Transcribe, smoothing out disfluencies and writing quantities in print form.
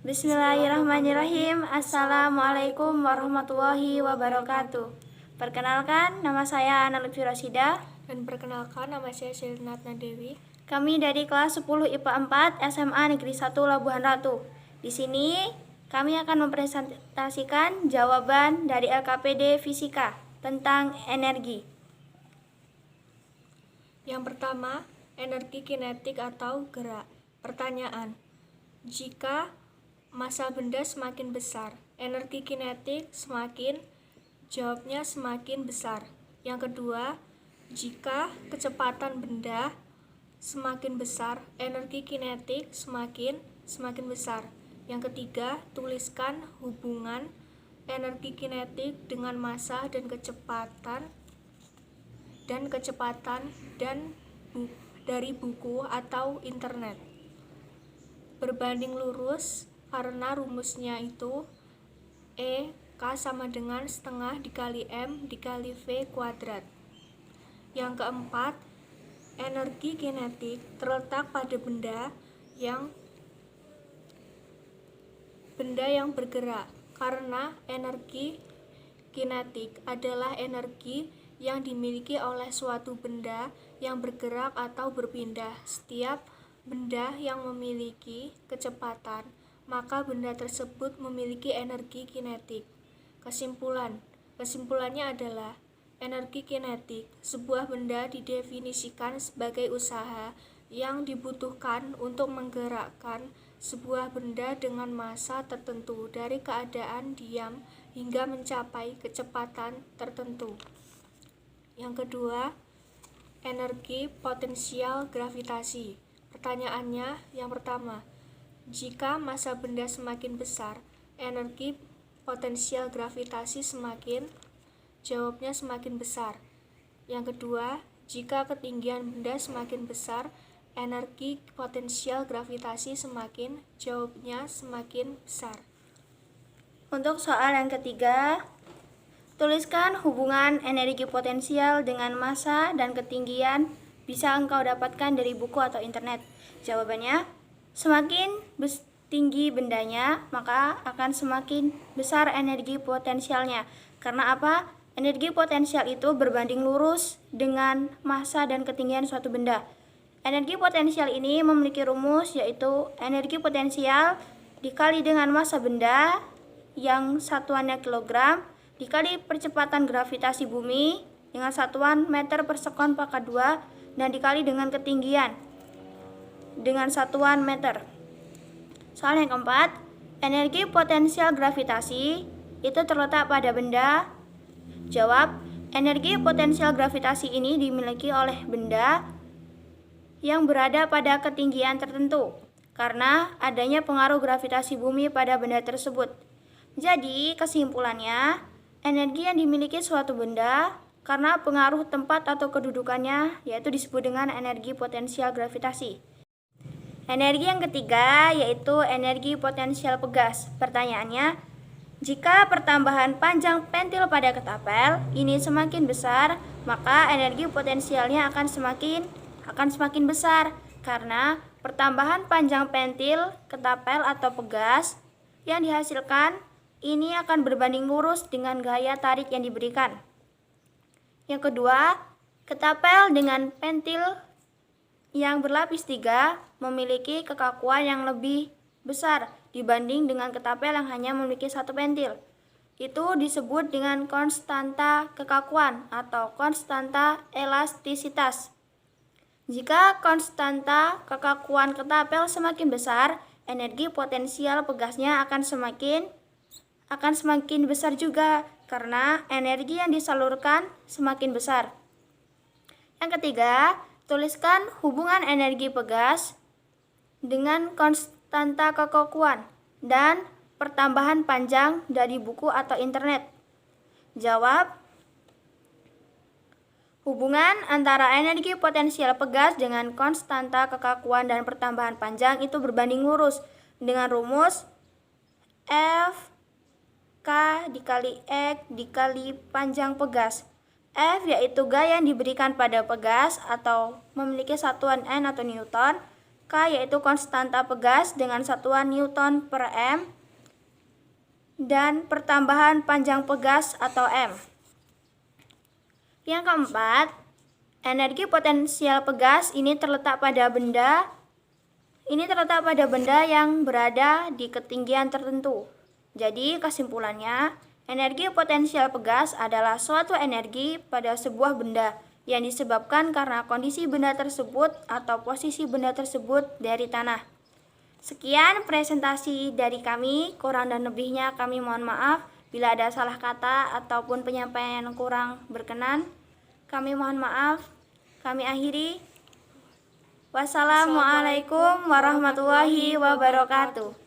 Bismillahirrahmanirrahim. Assalamualaikum warahmatullahi wabarakatuh. Perkenalkan, nama saya Ana Lutfi Rosida. Dan perkenalkan, nama saya Shelina Dewi. Kami dari kelas 10 IPA 4 SMA Negeri 1 Labuhan Ratu. Di sini kami akan mempresentasikan jawaban dari LKPD Fisika tentang energi. Yang pertama, energi kinetik atau gerak. Pertanyaan: jika massa benda semakin besar, energi kinetik jawabnya semakin besar. Yang kedua, jika kecepatan benda semakin besar, energi kinetik semakin besar. Yang ketiga, tuliskan hubungan energi kinetik dengan massa dan kecepatan dari buku atau internet. Berbanding lurus karena rumusnya itu K sama dengan setengah dikali M dikali V kuadrat. Yang keempat, energi kinetik terletak pada benda yang bergerak, karena energi kinetik adalah energi yang dimiliki oleh suatu benda yang bergerak atau berpindah. Setiap benda yang memiliki kecepatan, maka benda tersebut memiliki energi kinetik. Kesimpulannya adalah energi kinetik sebuah benda didefinisikan sebagai usaha yang dibutuhkan untuk menggerakkan sebuah benda dengan massa tertentu dari keadaan diam hingga mencapai kecepatan tertentu. Yang kedua, energi potensial gravitasi. Pertanyaannya yang pertama, jika massa benda semakin besar, energi potensial gravitasi jawabnya semakin besar. Yang kedua, jika ketinggian benda semakin besar, energi potensial gravitasi jawabnya semakin besar. Untuk soal yang ketiga, tuliskan hubungan energi potensial dengan massa dan ketinggian bisa engkau dapatkan dari buku atau internet. Jawabannya, semakin tinggi bendanya, maka akan semakin besar energi potensialnya. Karena apa? Energi potensial itu berbanding lurus dengan massa dan ketinggian suatu benda. Energi potensial ini memiliki rumus, yaitu energi potensial dikali dengan massa benda yang satuannya kilogram dikali percepatan gravitasi bumi dengan satuan meter per sekon pangkat 2 dan dikali dengan ketinggian dengan satuan meter. Soal yang keempat, energi potensial gravitasi itu terletak pada benda. Jawab, energi potensial gravitasi ini dimiliki oleh benda yang berada pada ketinggian tertentu karena adanya pengaruh gravitasi bumi pada benda tersebut. Jadi, kesimpulannya, energi yang dimiliki suatu benda karena pengaruh tempat atau kedudukannya yaitu disebut dengan energi potensial gravitasi. Energi yang ketiga yaitu energi potensial pegas. Pertanyaannya, jika pertambahan panjang pentil pada ketapel ini semakin besar, maka energi potensialnya akan semakin besar karena pertambahan panjang pentil, ketapel atau pegas yang dihasilkan ini akan berbanding lurus dengan gaya tarik yang diberikan. Yang kedua, ketapel dengan pentil yang berlapis 3 memiliki kekakuan yang lebih besar dibanding dengan ketapel yang hanya memiliki satu pentil. Itu disebut dengan konstanta kekakuan atau konstanta elastisitas. Jika konstanta kekakuan ketapel semakin besar, energi potensial pegasnya akan semakin besar juga karena energi yang disalurkan semakin besar. Yang ketiga, tuliskan hubungan energi pegas dengan konstanta kekakuan dan pertambahan panjang dari buku atau internet. Jawab, hubungan antara energi potensial pegas dengan konstanta kekakuan dan pertambahan panjang itu berbanding lurus dengan rumus F K dikali X dikali panjang pegas. F yaitu gaya yang diberikan pada pegas atau memiliki satuan N atau Newton. K yaitu konstanta pegas dengan satuan Newton per M, dan pertambahan panjang pegas atau M. Yang keempat, energi potensial pegas ini terletak pada benda yang berada di ketinggian tertentu. Jadi kesimpulannya, energi potensial pegas adalah suatu energi pada sebuah benda yang disebabkan karena kondisi benda tersebut atau posisi benda tersebut dari tanah. Sekian presentasi dari kami, kurang dan lebihnya kami mohon maaf. Bila ada salah kata ataupun penyampaian yang kurang berkenan, kami mohon maaf. Kami akhiri. Wassalamualaikum warahmatullahi wabarakatuh.